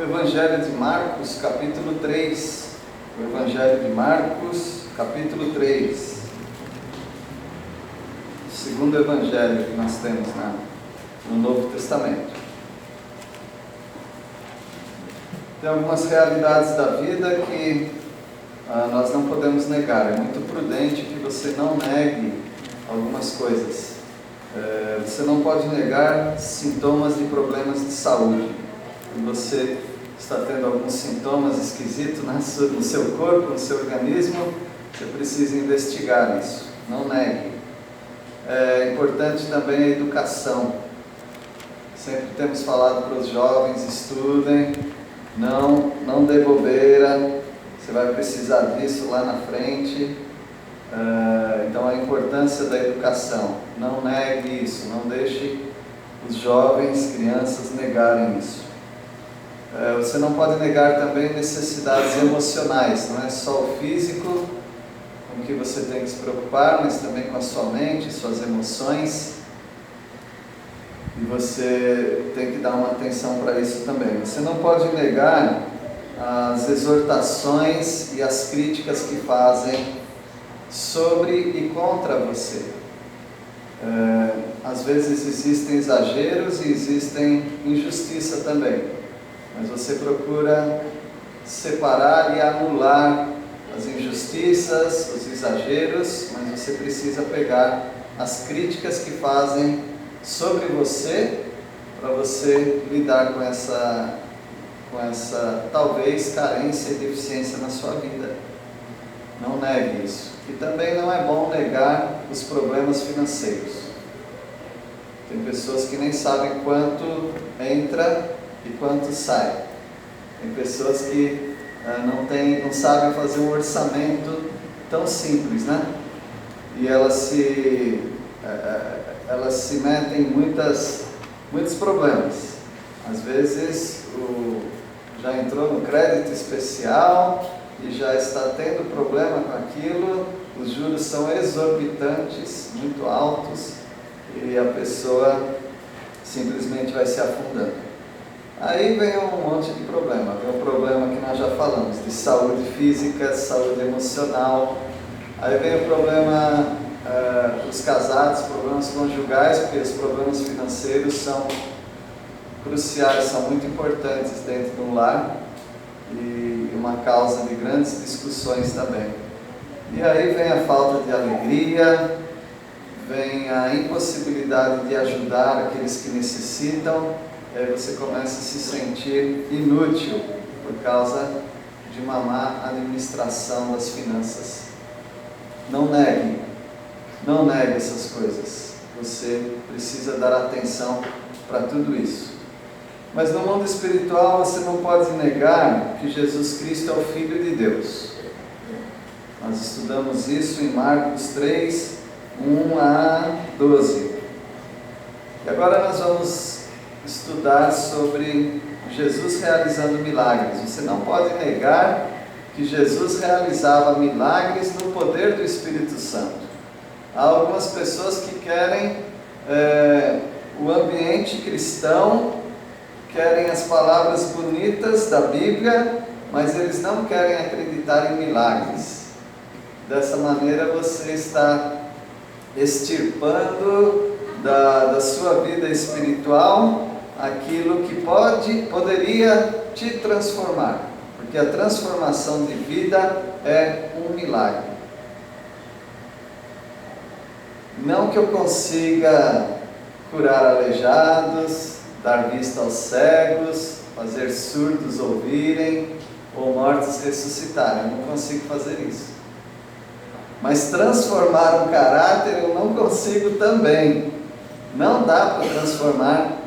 o Evangelho de Marcos, capítulo 3. O Evangelho de Marcos, capítulo 3. O segundo Evangelho que nós temos no Novo Testamento. Tem algumas realidades da vida que nós não podemos negar. É muito prudente que você não negue algumas coisas. Você não pode negar sintomas de problemas de saúde. Se você está tendo alguns sintomas esquisitos no seu corpo, no seu organismo, você precisa investigar isso. Não negue. É importante também a educação. Sempre temos falado para os jovens: estudem, não dê bobeira, você vai precisar disso lá na frente. Então a importância da educação, não negue isso, não deixe os jovens, crianças negarem isso. Você não pode negar também necessidades emocionais, não é só o físico com que você tem que se preocupar, mas também com a sua mente, suas emoções, e você tem que dar uma atenção para isso também. Você não pode negar as exortações e as críticas que fazem sobre e contra você. Às vezes existem exageros e existem injustiça também, mas você procura separar e anular as injustiças, os exageros, mas você precisa pegar as críticas que fazem sobre você, para você lidar com essa talvez carência e deficiência na sua vida. Não negue isso. E também não é bom negar os problemas financeiros. Tem pessoas que nem sabem quanto entra e quanto sai. Tem pessoas que não sabem fazer um orçamento tão simples, né? E elas se metem em muitos problemas. Às vezes já entrou no crédito especial e já está tendo problema com aquilo, os juros são exorbitantes, muito altos, e a pessoa simplesmente vai se afundando. Aí vem um monte de problema. Vem o problema que nós já falamos, de saúde física, saúde emocional. Aí vem o problema dos casados, problemas conjugais, porque os problemas financeiros são cruciais, são muito importantes dentro de um lar e uma causa de grandes discussões também. E aí vem a falta de alegria, vem a impossibilidade de ajudar aqueles que necessitam, e aí você começa a se sentir inútil por causa de uma má administração das finanças. Não negue essas coisas. Você precisa dar atenção para tudo isso. Mas no mundo espiritual você não pode negar que Jesus Cristo é o Filho de Deus. Nós estudamos isso em Marcos 3, 1 a 12. E agora nós vamos estudar sobre Jesus realizando milagres. Você não pode negar que Jesus realizava milagres no poder do Espírito Santo. Há algumas pessoas que querem o ambiente cristão, querem as palavras bonitas da Bíblia, mas eles não querem acreditar em milagres. Dessa maneira você está extirpando da sua vida espiritual aquilo que poderia te transformar, porque a transformação de vida é um milagre. Não que eu consiga curar aleijados, dar vista aos cegos, fazer surdos ouvirem ou mortos ressuscitarem. Eu não consigo fazer isso. Mas transformar um caráter eu não consigo também. Não dá para transformar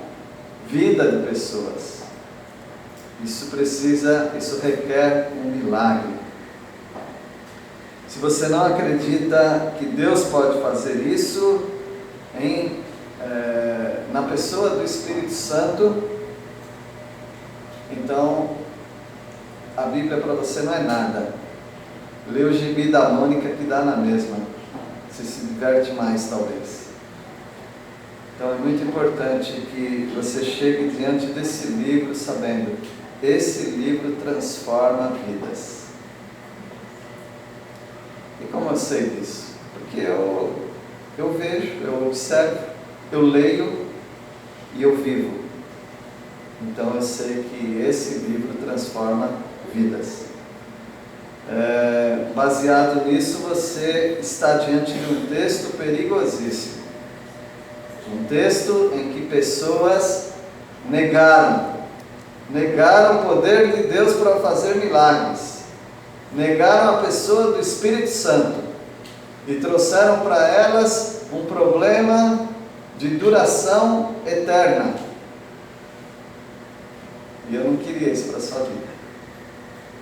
vida de pessoas. Isso requer um milagre. Se você não acredita que Deus pode fazer isso na pessoa do Espírito Santo, então a Bíblia para você não é nada. Lê o gibi da Mônica que dá na mesma. Você se diverte mais, talvez. Então é muito importante que você chegue diante desse livro sabendo esse livro transforma vidas. E como eu sei disso? Porque eu vejo, eu observo, eu leio e eu vivo. Então eu sei que esse livro transforma vidas. Baseado nisso, você está diante de um texto perigosíssimo. Um texto em que pessoas negaram o poder de Deus para fazer milagres, negaram a pessoa do Espírito Santo e trouxeram para elas um problema de duração eterna. E eu não queria isso para a sua vida.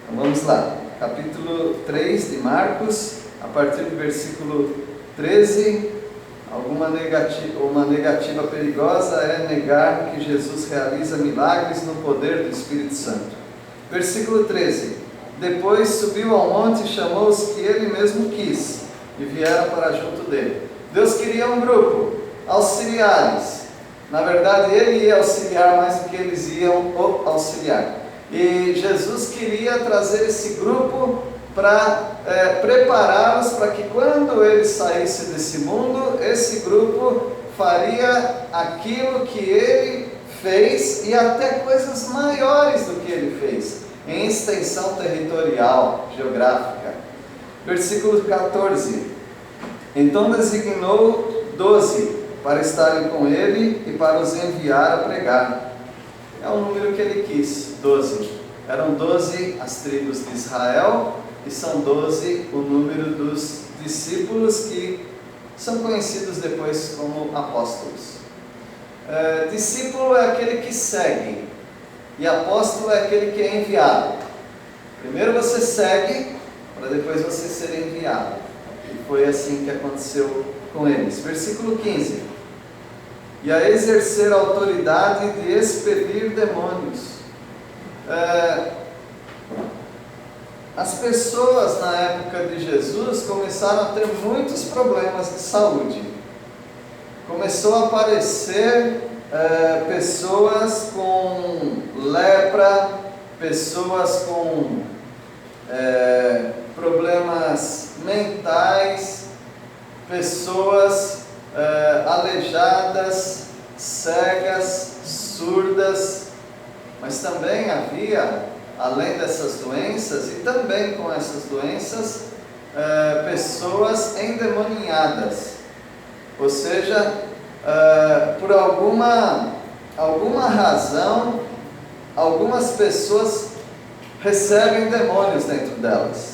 Então vamos lá, capítulo 3 de Marcos, a partir do versículo 13. Uma negativa perigosa é negar que Jesus realiza milagres no poder do Espírito Santo. Versículo 13. Depois subiu ao monte e chamou os que ele mesmo quis, e vieram para junto dele. Deus queria um grupo, auxiliares. Na verdade, ele ia auxiliar mais do que eles iam auxiliar. E Jesus queria trazer esse grupo para prepará-los para que quando ele saísse desse mundo, esse grupo faria aquilo que ele fez e até coisas maiores do que ele fez, em extensão territorial, geográfica. Versículo 14. Então designou 12 para estarem com ele e para os enviar a pregar. É o número que ele quis, 12. Eram 12 as tribos de Israel, e são 12 o número dos discípulos que são conhecidos depois como apóstolos. Discípulo é aquele que segue, e apóstolo é aquele que é enviado. Primeiro você segue, para depois você ser enviado. E foi assim que aconteceu com eles. Versículo 15. E a exercer a autoridade de expelir demônios. As pessoas na época de Jesus começaram a ter muitos problemas de saúde. Começou a aparecer pessoas com lepra, pessoas com problemas mentais, pessoas aleijadas, cegas, surdas, mas também havia, além dessas doenças, e também com essas doenças, pessoas endemoniadas, ou seja, por alguma razão, algumas pessoas recebem demônios dentro delas.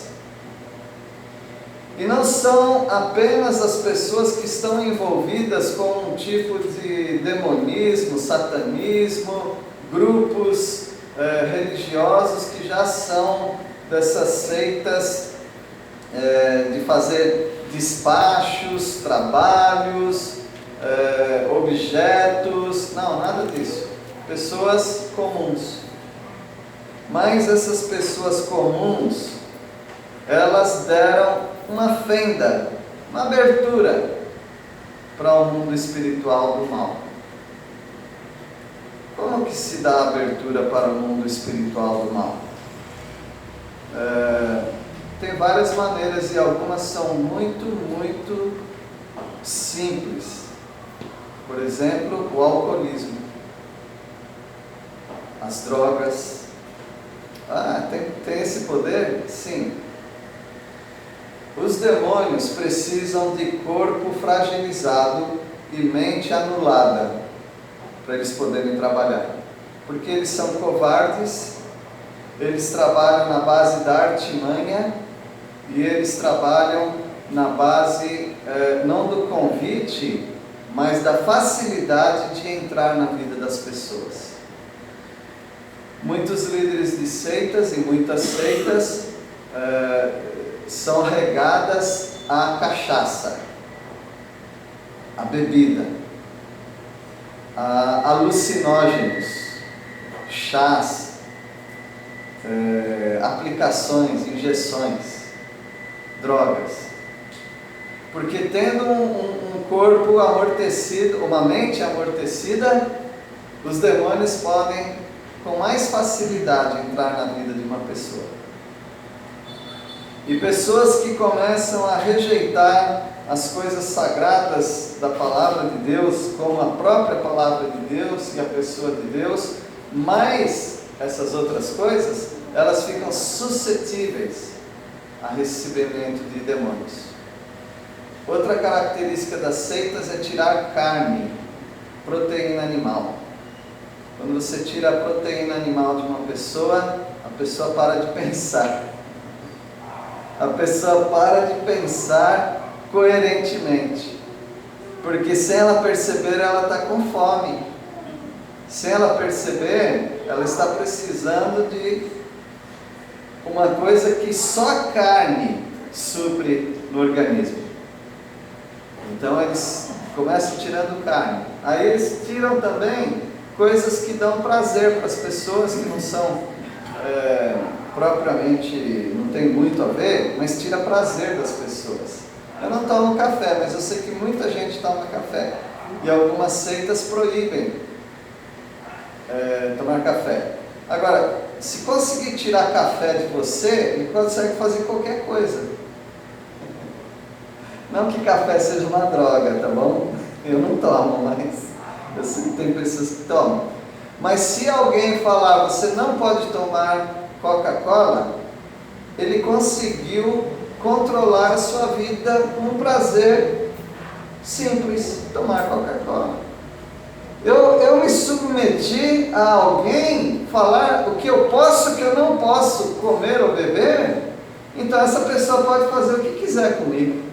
E não são apenas as pessoas que estão envolvidas com um tipo de demonismo, satanismo, grupos religiosos que já são dessas seitas de fazer despachos, trabalhos, objetos, não, nada disso. Pessoas comuns. Mas essas pessoas comuns, elas deram uma fenda, uma abertura para o mundo espiritual do mal. Como que se dá a abertura para o mundo espiritual do mal? Tem várias maneiras e algumas são muito, muito simples. Por exemplo, o alcoolismo, as drogas. Tem esse poder? Sim. Os demônios precisam de corpo fragilizado e mente anulada para eles poderem trabalhar, porque eles são covardes, eles trabalham na base da artimanha e eles trabalham na base não do convite, mas da facilidade de entrar na vida das pessoas. Muitos líderes de seitas e muitas seitas são regadas à cachaça, à bebida, a alucinógenos, chás, aplicações, injeções, drogas. Porque tendo um corpo amortecido, uma mente amortecida, os demônios podem com mais facilidade entrar na vida de uma pessoa. E pessoas que começam a rejeitar as coisas sagradas da palavra de Deus, como a própria palavra de Deus e a pessoa de Deus, mais essas outras coisas, elas ficam suscetíveis a recebimento de demônios. Outra característica das seitas é tirar carne, proteína animal. Quando você tira a proteína animal de uma pessoa, a pessoa para de pensar. A pessoa para de pensar coerentemente. Porque sem ela perceber, ela está com fome. Sem ela perceber, ela está precisando de uma coisa que só a carne supre no organismo. Então eles começam tirando carne. Aí eles tiram também coisas que dão prazer para as pessoas, que não são propriamente, não tem muito a ver, mas tira prazer das pessoas. Eu não tomo café, mas eu sei que muita gente toma café. E algumas seitas proíbem tomar café. Agora, se conseguir tirar café de você, ele consegue fazer qualquer coisa. Não que café seja uma droga, tá bom? Eu não tomo, mas eu sei que tem pessoas que tomam. Mas se alguém falar, você não pode tomar Coca-Cola, ele conseguiu controlar a sua vida com um prazer simples, tomar Coca-Cola. Eu me submeti a alguém falar o que eu posso, o que eu não posso comer ou beber, então essa pessoa pode fazer o que quiser comigo.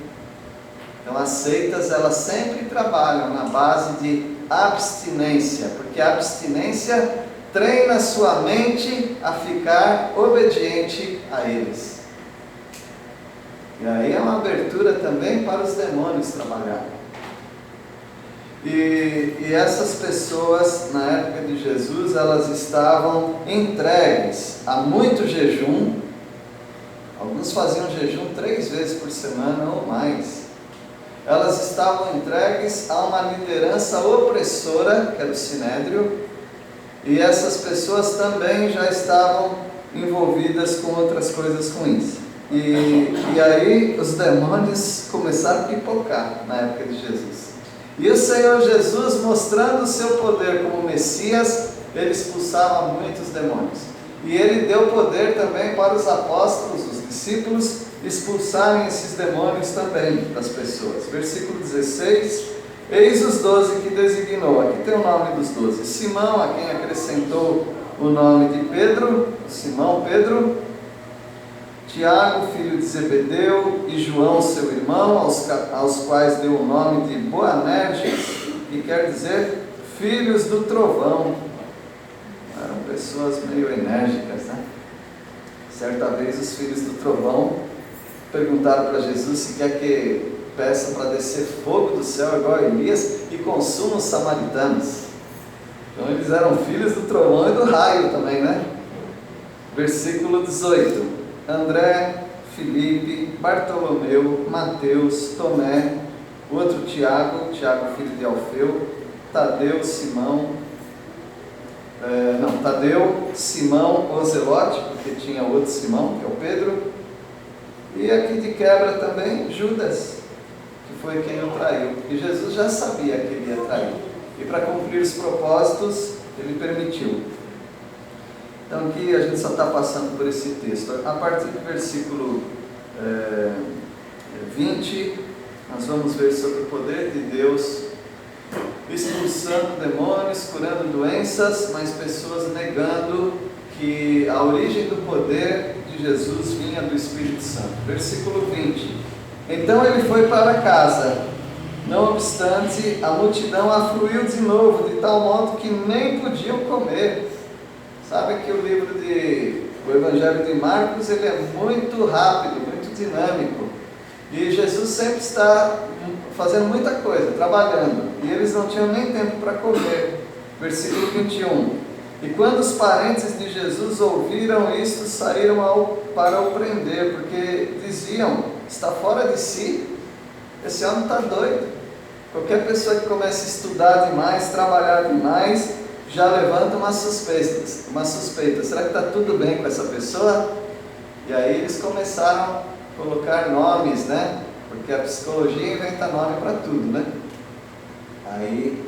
Então as seitas, elas sempre trabalham na base de abstinência, porque a abstinência treina a sua mente a ficar obediente a eles. E aí é uma abertura também para os demônios trabalharem. E essas pessoas, na época de Jesus, elas estavam entregues a muito jejum. Alguns faziam jejum 3 vezes por semana ou mais. Elas estavam entregues a uma liderança opressora, que era o Sinédrio, e essas pessoas também já estavam envolvidas com outras coisas ruins. E aí os demônios começaram a pipocar na época de Jesus. E o Senhor Jesus, mostrando o seu poder como Messias, ele expulsava muitos demônios. E ele deu poder também para os apóstolos, os discípulos, expulsarem esses demônios também das pessoas. Versículo 16: eis os 12 que designou. Aqui tem o nome dos 12. Simão, a quem acrescentou o nome de Pedro, Simão Pedro, Tiago, filho de Zebedeu, e João, seu irmão, aos quais deu o nome de Boanerges, que quer dizer filhos do trovão. Eram pessoas meio enérgicas, né? Certa vez os filhos do trovão perguntaram para Jesus se quer que peça para descer fogo do céu igual a Elias e consuma os samaritanos. Então eles eram filhos do trovão e do raio também, né? Versículo 18: André, Filipe, Bartolomeu, Mateus, Tomé, o outro Tiago, filho de Alfeu, Tadeu, Simão, o Zelote, porque tinha outro Simão, que é o Pedro, e aqui de quebra também Judas, que foi quem o traiu, e Jesus já sabia que ele ia trair, e para cumprir os propósitos, ele permitiu. Então aqui a gente só está passando por esse texto. A partir do versículo 20, nós vamos ver sobre o poder de Deus, expulsando demônios, curando doenças, mas pessoas negando que a origem do poder de Jesus vinha do Espírito Santo. Versículo 20: então ele foi para casa, não obstante a multidão afluiu de novo, de tal modo que nem podiam comer. Sabe que o Evangelho de Marcos, ele é muito rápido, muito dinâmico, e Jesus sempre está fazendo muita coisa, trabalhando, e eles não tinham nem tempo para comer. Versículo 21: e quando os parentes de Jesus ouviram isto, saíram para o prender, porque diziam, está fora de si, esse homem está doido. Qualquer pessoa que comece a estudar demais, trabalhar demais, já levanta uma suspeita. Será que está tudo bem com essa pessoa? E aí eles começaram a colocar nomes, né? Porque a psicologia inventa nome para tudo, né? Aí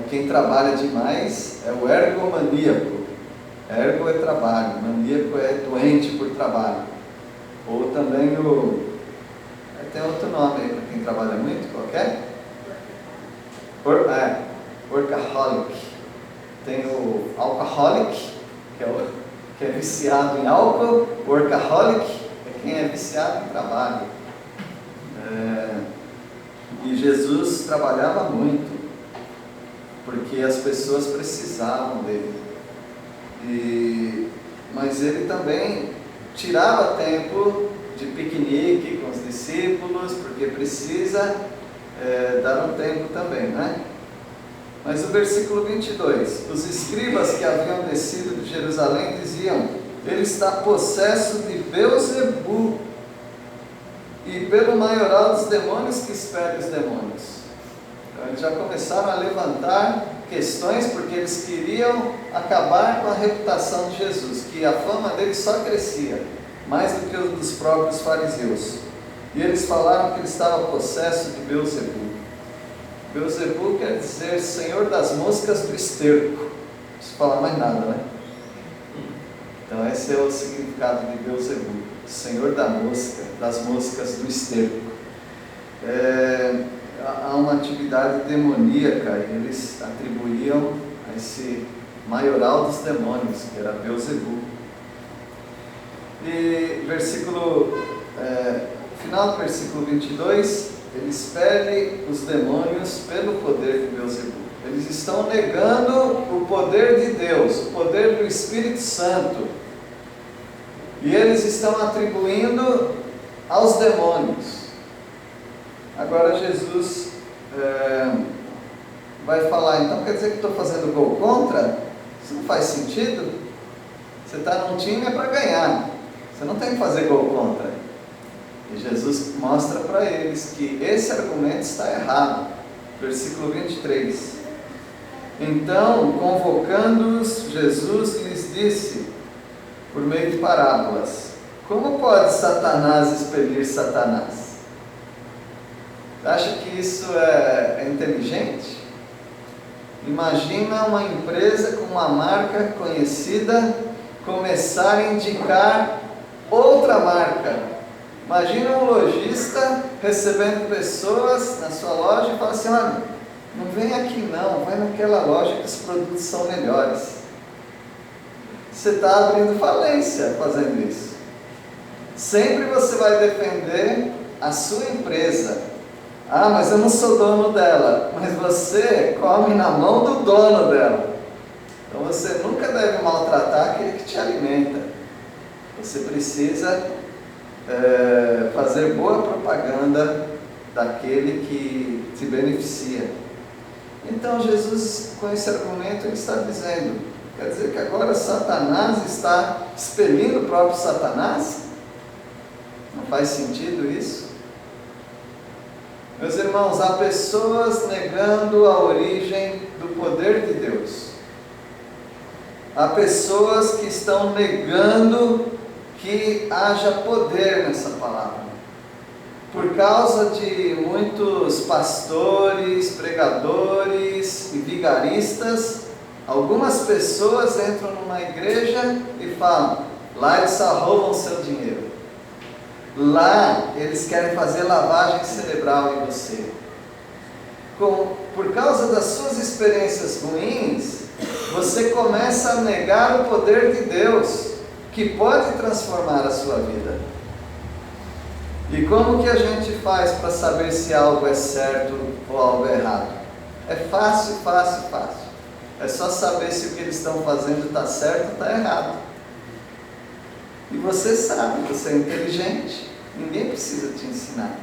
quem trabalha demais é o ergomaníaco. Ergo é trabalho, maníaco é doente por trabalho. Ou também tem outro nome aí para quem trabalha muito, qualquer? Workaholic. Tem o alcoholic, que é viciado em álcool. Workaholic é quem é viciado em trabalho. E Jesus trabalhava muito, porque as pessoas precisavam dele. Mas ele também tirava tempo de piquenique com os discípulos, porque precisa dar um tempo também, né? Mas o versículo 22, os escribas que haviam descido de Jerusalém diziam: ele está possesso de Beelzebu, e pelo maioral dos demônios que espere os demônios. Então eles já começaram a levantar questões, porque eles queriam acabar com a reputação de Jesus, que a fama dele só crescia, mais do que o dos próprios fariseus. E eles falaram que ele estava possesso de Beelzebu. Beelzebu quer dizer Senhor das moscas do esterco. Não preciso falar mais nada, né? Então esse é o significado de Beelzebu, Senhor das moscas do esterco. Há uma atividade demoníaca, e eles atribuíam a esse maioral dos demônios, que era Beelzebu. E final do versículo 22, ele expele os demônios pelo poder de Beelzebu. Eles estão negando o poder de Deus, o poder do Espírito Santo, e eles estão atribuindo aos demônios. Agora Jesus vai falar: então quer dizer que estou fazendo gol contra? Isso não faz sentido. Você está num time para ganhar, você não tem que fazer gol contra. E Jesus mostra para eles que esse argumento está errado. Versículo 23. Então, convocando-os, Jesus lhes disse, por meio de parábolas: como pode Satanás expelir Satanás? Acha que isso é inteligente? Imagina uma empresa com uma marca conhecida começar a indicar outra marca. Imagina um lojista recebendo pessoas na sua loja e fala assim: olha, não vem aqui não, vai naquela loja que os produtos são melhores. Você está abrindo falência fazendo isso. Sempre você vai defender a sua empresa. Ah, mas eu não sou dono dela. Mas você come na mão do dono dela. Então você nunca deve maltratar aquele que te alimenta. Você precisa fazer boa propaganda daquele que te beneficia. Então Jesus, com esse argumento, ele está dizendo: quer dizer que agora Satanás está expelindo o próprio Satanás? Não faz sentido isso? Meus irmãos, há pessoas negando a origem do poder de Deus. Há pessoas que estão negando que haja poder nessa palavra. Por causa de muitos pastores, pregadores e vigaristas, algumas pessoas entram numa igreja e falam: lá eles só roubam seu dinheiro. Lá eles querem fazer lavagem cerebral em você. Por causa das suas experiências ruins, você começa a negar o poder de Deus, que pode transformar a sua vida. E como que a gente faz para saber se algo é certo ou algo é errado? É fácil. É só saber se o que eles estão fazendo está certo ou está errado. E você sabe, você é inteligente, ninguém precisa te ensinar.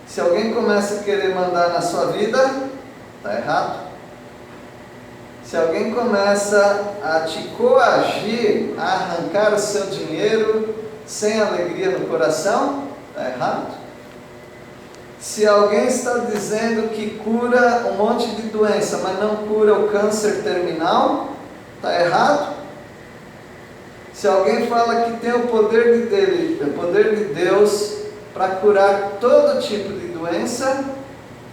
Se alguém começa a querer mandar na sua vida, está errado. Se alguém começa a te coagir, a arrancar o seu dinheiro sem alegria no coração, está errado. Se alguém está dizendo que cura um monte de doença, mas não cura o câncer terminal, está errado. Se alguém fala que tem o poder de Deus para curar todo tipo de doença,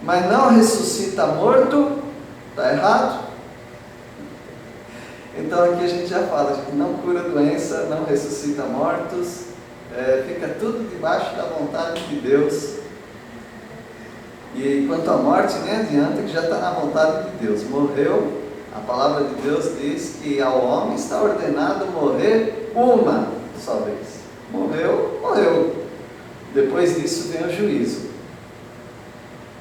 mas não ressuscita morto, está errado. Então aqui a gente já fala, a gente não cura doença, não ressuscita mortos, fica tudo debaixo da vontade de Deus. E quanto à morte, nem adianta, que já está na vontade de Deus. Morreu, a palavra de Deus diz que ao homem está ordenado morrer uma só vez. Morreu, morreu. Depois disso vem o juízo.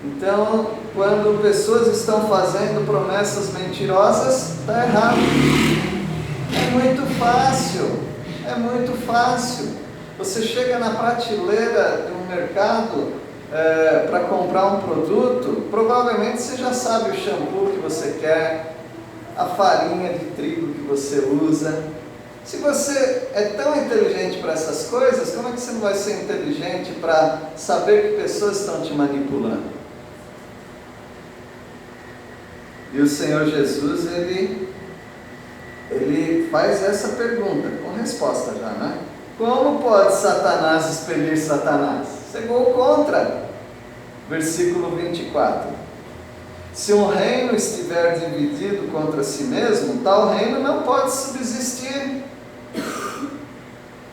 Então, quando pessoas estão fazendo promessas mentirosas, está errado. É muito fácil. Você chega na prateleira de um mercado para comprar um produto, provavelmente você já sabe o shampoo que você quer, a farinha de trigo que você usa. Se você é tão inteligente para essas coisas, como é que você não vai ser inteligente para saber que pessoas estão te manipulando? E o Senhor Jesus, ele faz essa pergunta, com resposta já, né? Como pode Satanás expelir Satanás? Chegou contra. Versículo 24. Se um reino estiver dividido contra si mesmo, tal reino não pode subsistir.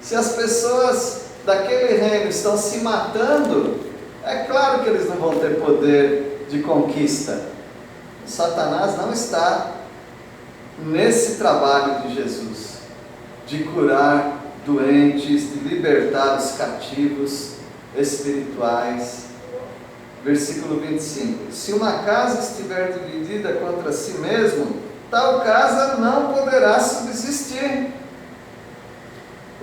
Se as pessoas daquele reino estão se matando, é claro que eles não vão ter poder de conquista. Satanás não está nesse trabalho de Jesus, de curar doentes, de libertar os cativos espirituais. Versículo 25. Se uma casa estiver dividida contra si mesmo, tal casa não poderá subsistir.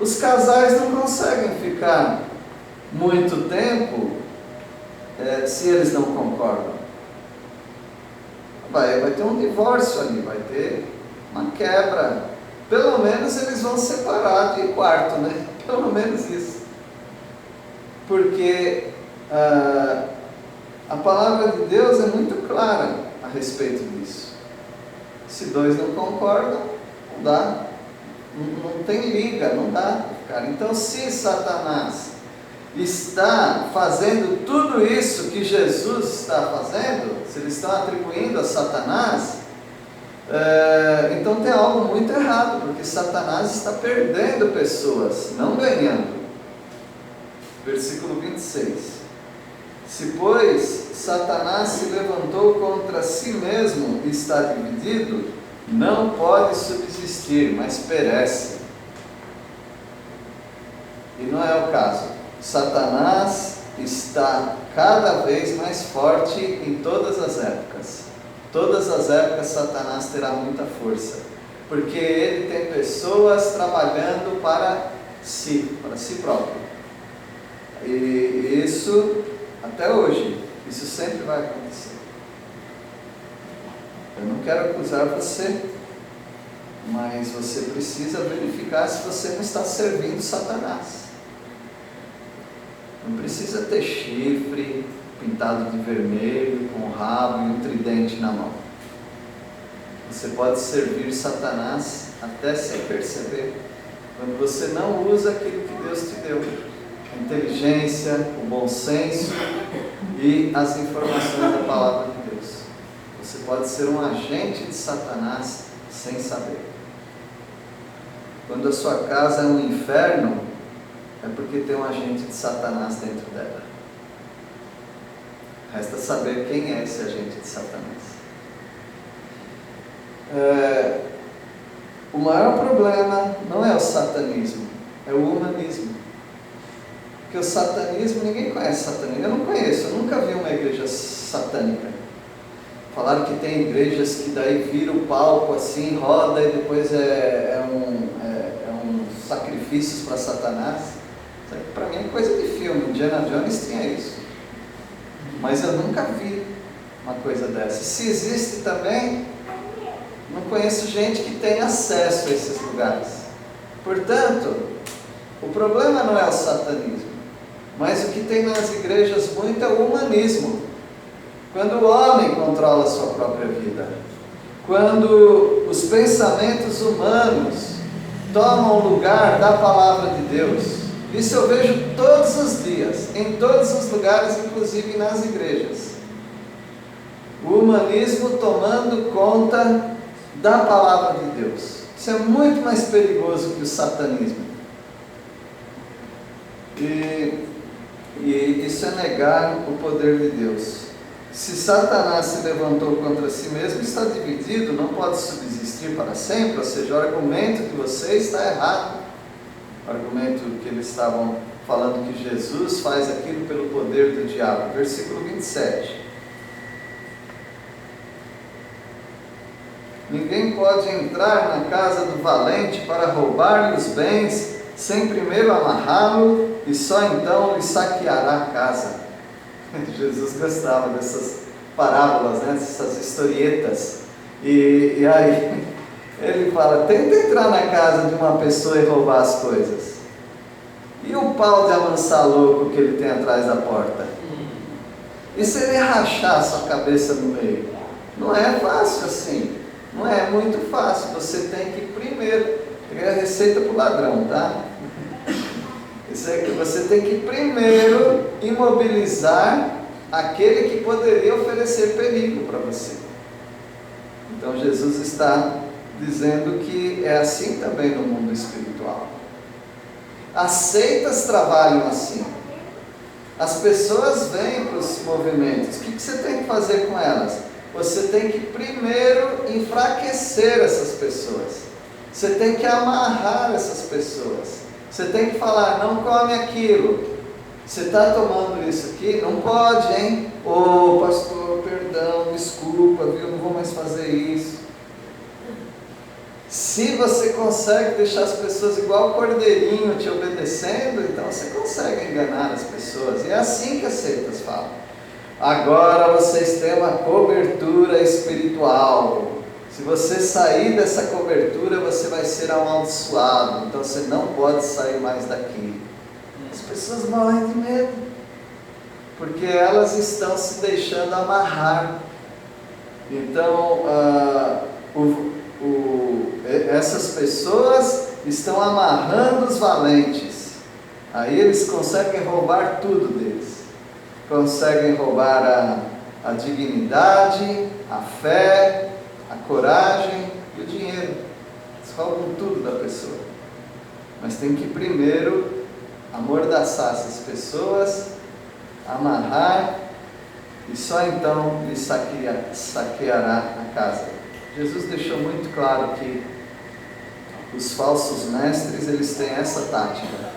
Os casais não conseguem ficar muito tempo se eles não concordam. Vai ter um divórcio ali, vai ter uma quebra. Pelo menos eles vão separar de quarto, né? Pelo menos isso. Porque a palavra de Deus é muito clara a respeito disso. Se dois não concordam, não dá. Não tem liga, não dá para ficar. Então, se Satanás está fazendo tudo isso que Jesus está fazendo, se eles estão atribuindo a Satanás, então tem algo muito errado, porque Satanás está perdendo pessoas, não ganhando. Versículo 26. Se, pois, Satanás se levantou contra si mesmo e está dividido, não pode subsistir, mas perece. E não é o caso. Satanás está cada vez mais forte em todas as épocas. Todas as épocas Satanás terá muita força, porque ele tem pessoas trabalhando para si próprio. E isso, até hoje, isso sempre vai acontecer. Eu não quero acusar você, mas você precisa verificar se você não está servindo Satanás. Não precisa ter chifre pintado de vermelho, com um rabo e um tridente na mão. Você pode servir Satanás até sem perceber, quando você não usa aquilo que Deus te deu. A inteligência, o bom senso e as informações da palavra de Deus. Você pode ser um agente de Satanás sem saber. Quando a sua casa é um inferno, é porque tem um agente de Satanás dentro dela. Resta saber quem é esse agente de Satanás. O maior problema não é o satanismo, é o humanismo. Porque o satanismo, ninguém conhece satanismo. Eu não conheço, eu nunca vi uma igreja satânica. Falaram que tem igrejas que daí vira o palco assim, roda e depois é um sacrifícios para Satanás. Para mim é coisa de filme. Indiana Jones tinha isso. Mas eu nunca vi uma coisa dessa. Se existe também, não conheço gente que tem acesso a esses lugares. Portanto, o problema não é o satanismo. Mas o que tem nas igrejas muito é o humanismo. Quando o homem controla a sua própria vida, quando os pensamentos humanos tomam o lugar da palavra de Deus. Isso eu vejo todos os dias, em todos os lugares, inclusive nas igrejas. O humanismo tomando conta da palavra de Deus. Isso é muito mais perigoso que o satanismo. E isso é negar o poder de Deus. Se Satanás se levantou contra si mesmo, está dividido, não pode subsistir para sempre. Ou seja, o argumento de vocês está errado. O argumento que eles estavam falando que Jesus faz aquilo pelo poder do diabo. Versículo 27. Ninguém pode entrar na casa do valente para roubar-lhe os bens, sem primeiro amarrá-lo, e só então lhe saqueará a casa. Jesus gostava dessas parábolas, né? Dessas historietas. E aí ele fala, tenta entrar na casa de uma pessoa e roubar as coisas. E o pau de amansar louco que ele tem atrás da porta? E se ele rachar a sua cabeça no meio? Não é fácil assim. Não é muito fácil. Você tem que primeiro... É a receita para o ladrão, tá? Isso é que você tem que primeiro imobilizar aquele que poderia oferecer perigo para você. Então Jesus está dizendo que é assim também no mundo espiritual. As seitas trabalham assim. As pessoas vêm para os movimentos. O que você tem que fazer com elas? Você tem que primeiro enfraquecer essas pessoas. Você tem que amarrar essas pessoas. Você tem que falar, não come aquilo. Você está tomando isso aqui? Não pode, hein? Ô pastor, perdão, desculpa, viu? Não vou mais fazer isso. Se você consegue deixar as pessoas igual cordeirinho te obedecendo, então você consegue enganar as pessoas. E é assim que as seitas falam. Agora vocês têm uma cobertura espiritual. Se você sair dessa cobertura, você vai ser amaldiçoado. Então você não pode sair mais daqui. As pessoas morrem de medo, porque elas estão se deixando amarrar. Então, essas pessoas estão amarrando os valentes. Aí eles conseguem roubar tudo deles. Conseguem roubar a dignidade, a fé, a coragem e o dinheiro. Eles roubam tudo da pessoa. Mas tem que primeiro amordaçar essas pessoas, amarrar, e só então lhe saqueará a casa. Jesus deixou muito claro que os falsos mestres, eles têm essa tática.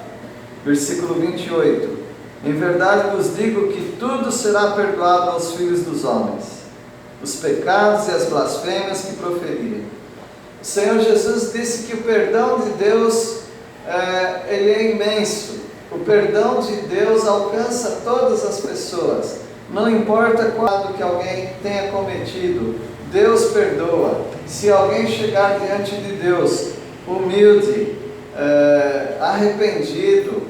Versículo 28. Em verdade vos digo que tudo será perdoado aos filhos dos homens, os pecados e as blasfêmias que proferirem. O Senhor Jesus disse que o perdão de Deus, ele é imenso. O perdão de Deus alcança todas as pessoas. Não importa quando que alguém tenha cometido, Deus perdoa. Se alguém chegar diante de Deus, humilde, arrependido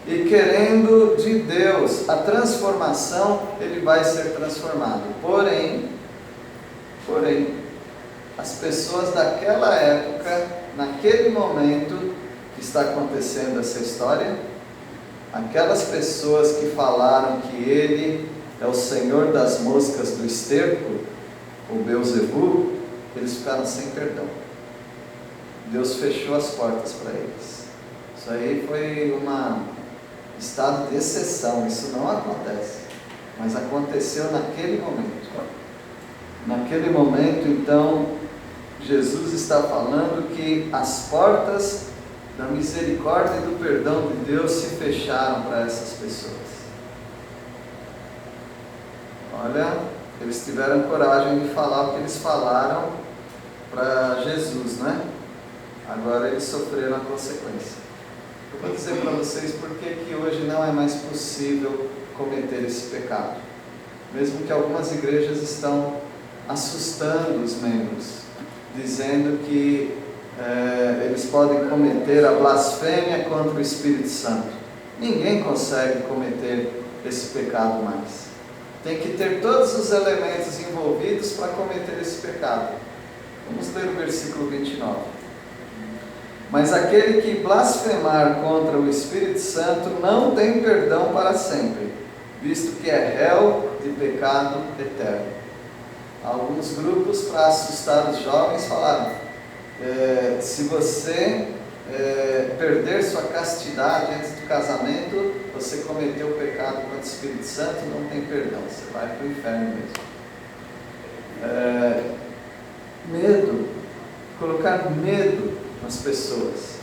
e querendo de Deus a transformação, ele vai ser transformado. Porém, as pessoas daquela época, naquele momento que está acontecendo essa história, aquelas pessoas que falaram que ele é o senhor das moscas do esterco, o Beelzebu, eles ficaram sem perdão. Deus fechou as portas para eles. Isso aí foi um estado de exceção, isso não acontece, mas aconteceu naquele momento. Naquele momento, então, Jesus está falando que as portas da misericórdia e do perdão de Deus se fecharam para essas pessoas. Olha, eles tiveram coragem de falar o que eles falaram para Jesus, né? Agora eles sofreram a consequência. Eu vou dizer para vocês por que hoje não é mais possível cometer esse pecado. Mesmo que algumas igrejas estão assustando os membros, dizendo que eles podem cometer a blasfêmia contra o Espírito Santo. ninguém consegue cometer esse pecado mais. Tem que ter todos os elementos envolvidos para cometer esse pecado. Vamos ler o versículo 29. Mas aquele que blasfemar contra o Espírito Santo não tem perdão para sempre, visto que é réu de pecado eterno. Alguns grupos, para assustar os jovens, falaram: se você perder sua castidade antes do casamento, você cometeu o pecado contra o Espírito Santo, não tem perdão, você vai para o inferno mesmo. Medo, colocar medo nas pessoas.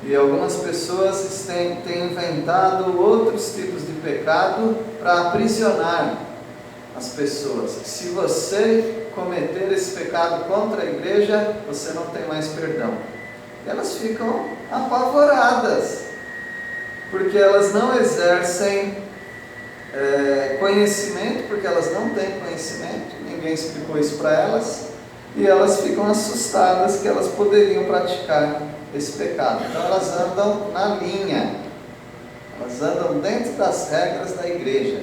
E algumas pessoas têm inventado outros tipos de pecado para aprisionar as pessoas. Se você cometer esse pecado contra a igreja, você não tem mais perdão. E elas ficam apavoradas, porque elas não exercem conhecimento, porque elas não têm conhecimento, ninguém explicou isso para elas, e elas ficam assustadas que elas poderiam praticar esse pecado. Então elas andam na linha, elas andam dentro das regras da igreja.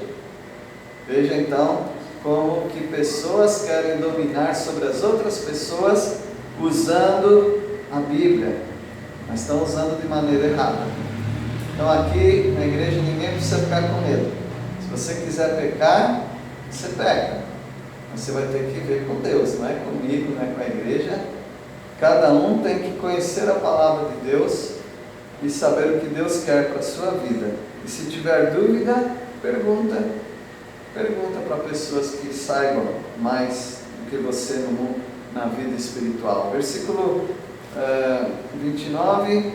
Veja então como que pessoas querem dominar sobre as outras pessoas usando a Bíblia, mas estão usando de maneira errada. Então aqui na igreja ninguém precisa ficar com medo. Se você quiser pecar, você peca. Você vai ter que ver com Deus, não é comigo, não é com a igreja. Cada um tem que conhecer a palavra de Deus e saber o que Deus quer para a sua vida. E se tiver dúvida, pergunta para pessoas que saibam mais do que você na vida espiritual. Versículo 29,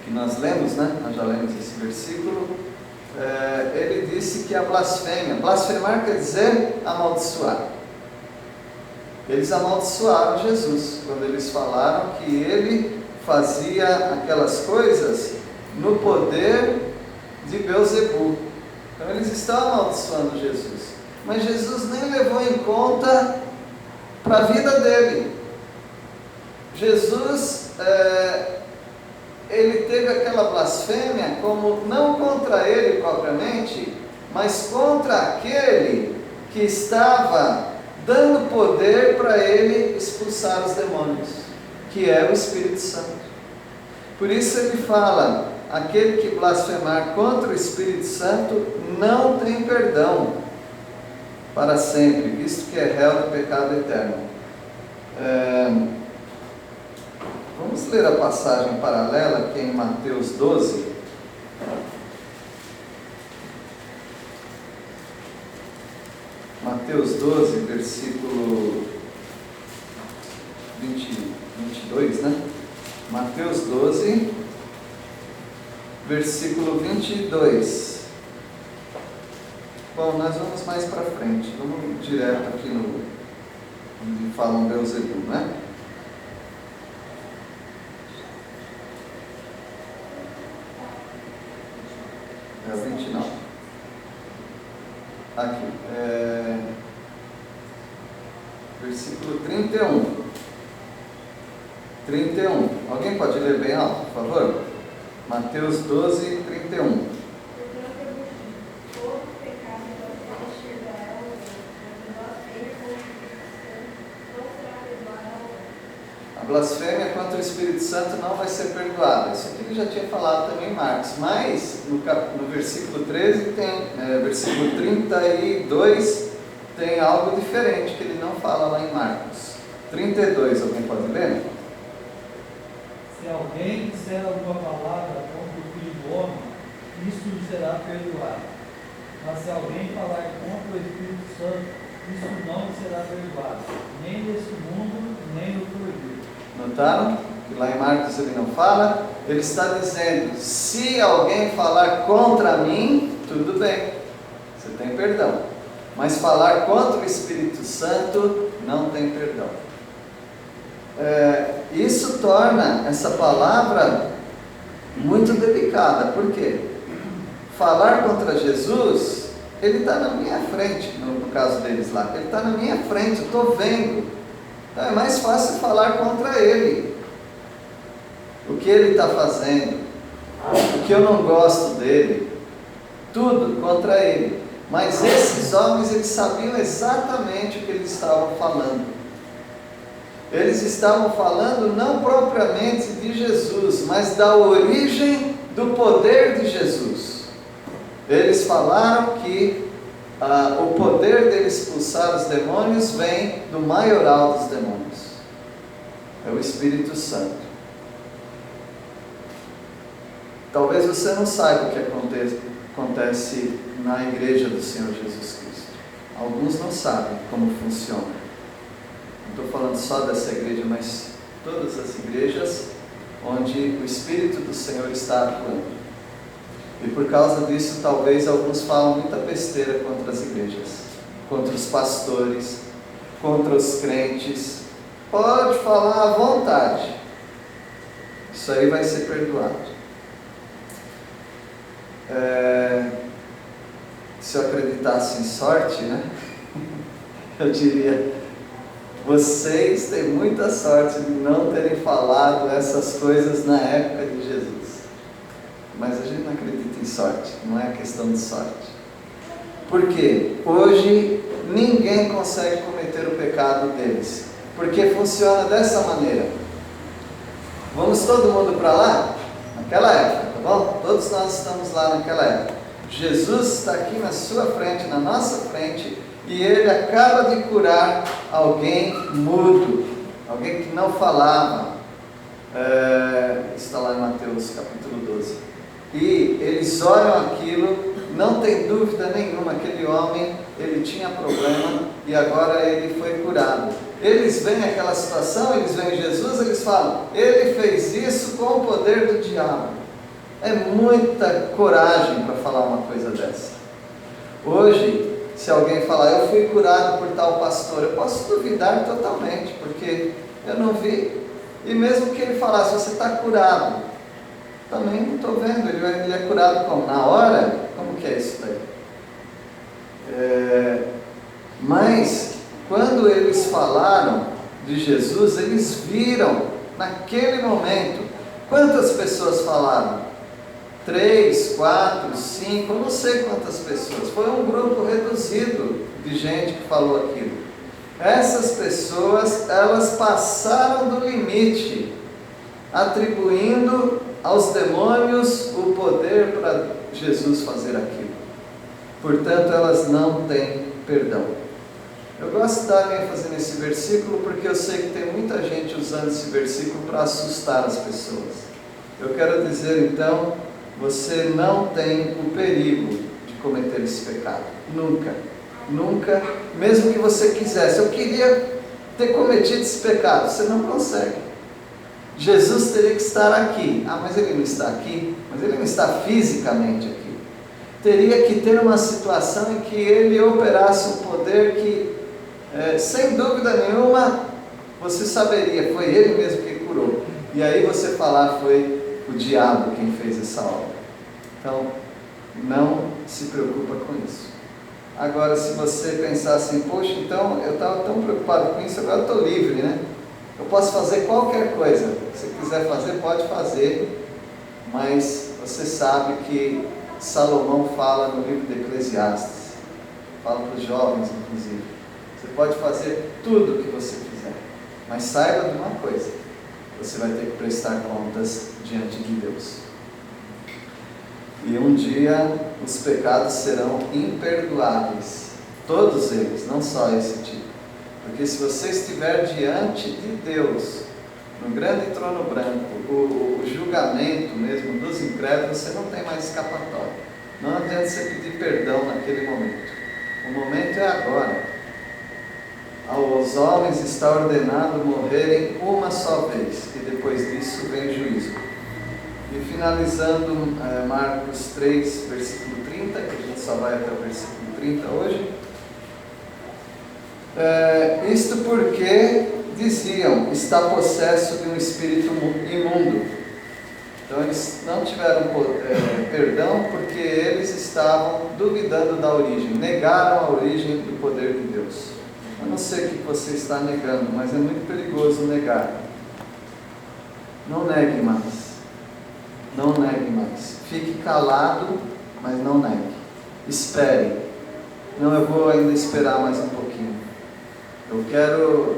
que nós lemos, né? Nós já lemos esse versículo. Ele disse que a blasfemar quer dizer amaldiçoar. Eles amaldiçoaram Jesus quando eles falaram que ele fazia aquelas coisas no poder de Beelzebul. Então eles estão amaldiçoando Jesus, mas Jesus nem levou em conta para a vida dele. Jesus ele teve aquela blasfêmia como não contra ele propriamente, mas contra aquele que estava dando poder para ele expulsar os demônios, que é o Espírito Santo. Por isso ele fala: aquele que blasfemar contra o Espírito Santo não tem perdão para sempre, visto que é réu do pecado eterno. Vamos ler a passagem paralela que é em Mateus 12. Mateus 12, versículo 22, né? Mateus 12, versículo 22. Bom, nós vamos mais para frente, vamos direto aqui onde falam Beelzebul, né? É 29. Aqui, versículo 31. 31. Alguém pode ler bem alto, por favor? Mateus 12, 31. A blasfêmia contra o Espírito Santo não vai ser perdoada. Isso aqui ele já tinha falado também em Marcos, mas no versículo 13 versículo 32 tem algo diferente que ele não fala lá em Marcos. 32, alguém pode ler? Se alguém disser alguma palavra contra o Filho do Homem, isso lhe será perdoado. Mas se alguém falar contra o Espírito Santo, isso não lhe será perdoado, nem neste mundo, nem no porvir. Notaram que lá em Marcos ele não fala? Ele está dizendo: se alguém falar contra mim, tudo bem, você tem perdão. Mas falar contra o Espírito Santo, não tem perdão. Isso torna essa palavra muito delicada. Por quê? Falar contra Jesus, ele está na minha frente, no caso deles lá, ele está na minha frente, eu estou vendo. Então é mais fácil falar contra ele, o que ele está fazendo, o que eu não gosto dele, tudo contra ele. Mas esses homens, eles sabiam exatamente o que eles estavam falando. Eles estavam falando não propriamente de Jesus, mas da origem do poder de Jesus. Eles falaram que o poder dele expulsar os demônios vem do maioral dos demônios. É o Espírito Santo. Talvez você não saiba o que acontece na igreja do Senhor Jesus Cristo. Alguns não sabem como funciona. Não estou falando só dessa igreja, mas todas as igrejas onde o Espírito do Senhor está atuando. E por causa disso, talvez alguns falam muita besteira contra as igrejas, contra os pastores, contra os crentes. Pode falar à vontade. Isso aí vai ser perdoado. Se eu acreditasse em sorte, né? Eu diria: vocês têm muita sorte de não terem falado essas coisas na época de Jesus. Mas a gente não acredita em sorte, não é questão de sorte. Porque hoje ninguém consegue cometer o pecado deles. Porque funciona dessa maneira. Vamos todo mundo para lá? Naquela época, tá bom? Todos nós estamos lá naquela época. Jesus está aqui na sua frente, na nossa frente, e ele acaba de curar alguém mudo, alguém que não falava. Está lá em Mateus capítulo 12. E eles olham aquilo, não tem dúvida nenhuma, aquele homem, ele tinha problema e agora ele foi curado. Eles veem aquela situação, eles veem Jesus, eles falam: ele fez isso com o poder do diabo. É muita coragem para falar uma coisa dessa. Hoje, se alguém falar: eu fui curado por tal pastor, eu posso duvidar totalmente, porque eu não vi. E mesmo que ele falasse: você está curado, também não estou vendo. Ele é curado como? Na hora? Como que é isso daí? Mas quando eles falaram de Jesus, eles viram naquele momento. Quantas pessoas falaram? 3, 4, 5, eu não sei quantas pessoas. Foi um grupo reduzido de gente que falou aquilo. Essas pessoas, elas passaram do limite, atribuindo aos demônios o poder para Jesus fazer aquilo. Portanto, elas não têm perdão. Eu gosto de dar ênfase nesse versículo porque eu sei que tem muita gente usando esse versículo para assustar as pessoas. Eu quero dizer então, você não tem o perigo de cometer esse pecado. Nunca. Nunca. Mesmo que você quisesse. Eu queria ter cometido esse pecado. Você não consegue. Jesus teria que estar aqui. Mas ele não está aqui. Mas ele não está fisicamente aqui. Teria que ter uma situação em que ele operasse um poder que, sem dúvida nenhuma, você saberia, foi ele mesmo que curou. E aí você falar: foi o diabo quem fez essa obra. Então, não se preocupa com isso. Agora, se você pensar assim: poxa, então eu estava tão preocupado com isso, agora eu estou livre, né? Eu posso fazer qualquer coisa. Se quiser fazer, pode fazer. Mas você sabe que Salomão fala no livro de Eclesiastes, fala para os jovens inclusive: você pode fazer tudo o que você quiser, mas saiba de uma coisa: você vai ter que prestar contas diante de Deus. E um dia os pecados serão imperdoáveis, todos eles, não só esse tipo. Porque se você estiver diante de Deus, no grande trono branco, o julgamento mesmo dos incrédulos, você não tem mais escapatória. Não adianta você pedir perdão naquele momento. O momento é agora. Aos homens está ordenado morrerem uma só vez, e depois disso vem juízo. E finalizando Marcos 3, versículo 30, que a gente só vai até o versículo 30 hoje. Isto porque diziam: está possesso de um espírito imundo. Então eles não tiveram perdão porque eles estavam duvidando da origem, negaram a origem do poder de Deus. Eu não sei o que você está negando, mas é muito perigoso negar. Não negue mais. Não negue mais. Fique calado, mas não negue. Espere. Não, eu vou ainda esperar mais um pouquinho. Eu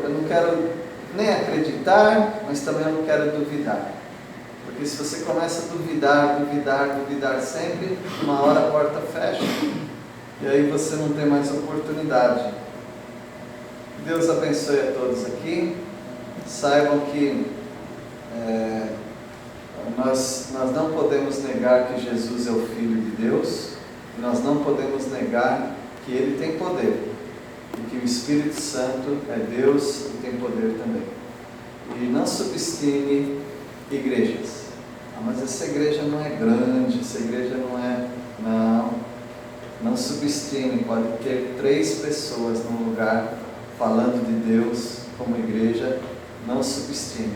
não quero nem acreditar, mas também eu não quero duvidar. Porque se você começa a duvidar sempre, uma hora a porta fecha. E aí você não tem mais oportunidade. Deus abençoe a todos aqui. Saibam que nós não podemos negar que Jesus é o Filho de Deus. E nós não podemos negar que Ele tem poder. E que o Espírito Santo é Deus e tem poder também. E não subestime igrejas. Mas essa igreja não é grande, essa igreja não é... Não subestime, pode ter 3 pessoas num lugar falando de Deus como igreja, não subestime.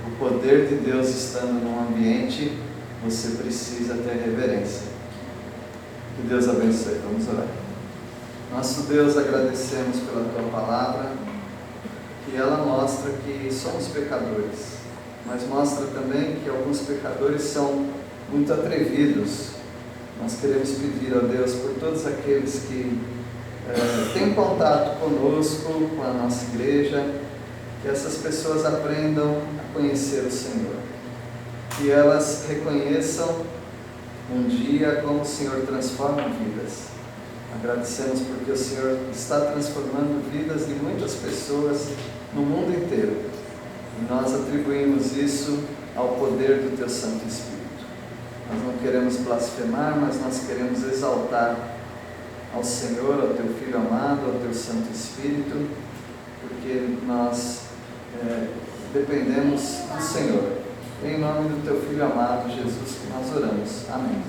O poder de Deus estando num ambiente, você precisa ter reverência. Que Deus abençoe. Vamos orar. Nosso Deus, agradecemos pela Tua palavra, que ela mostra que somos pecadores, mas mostra também que alguns pecadores são muito atrevidos. Nós queremos pedir a Deus por todos aqueles que têm contato conosco, com a nossa igreja, que essas pessoas aprendam a conhecer o Senhor, que elas reconheçam um dia como o Senhor transforma vidas. Agradecemos porque o Senhor está transformando vidas de muitas pessoas no mundo inteiro, e nós atribuímos isso ao poder do Teu Santo Espírito. Nós não queremos blasfemar, mas nós queremos exaltar ao Senhor, ao Teu Filho amado, ao Teu Santo Espírito, porque nós dependemos do Senhor. Em nome do Teu Filho amado, Jesus, que nós oramos. Amém.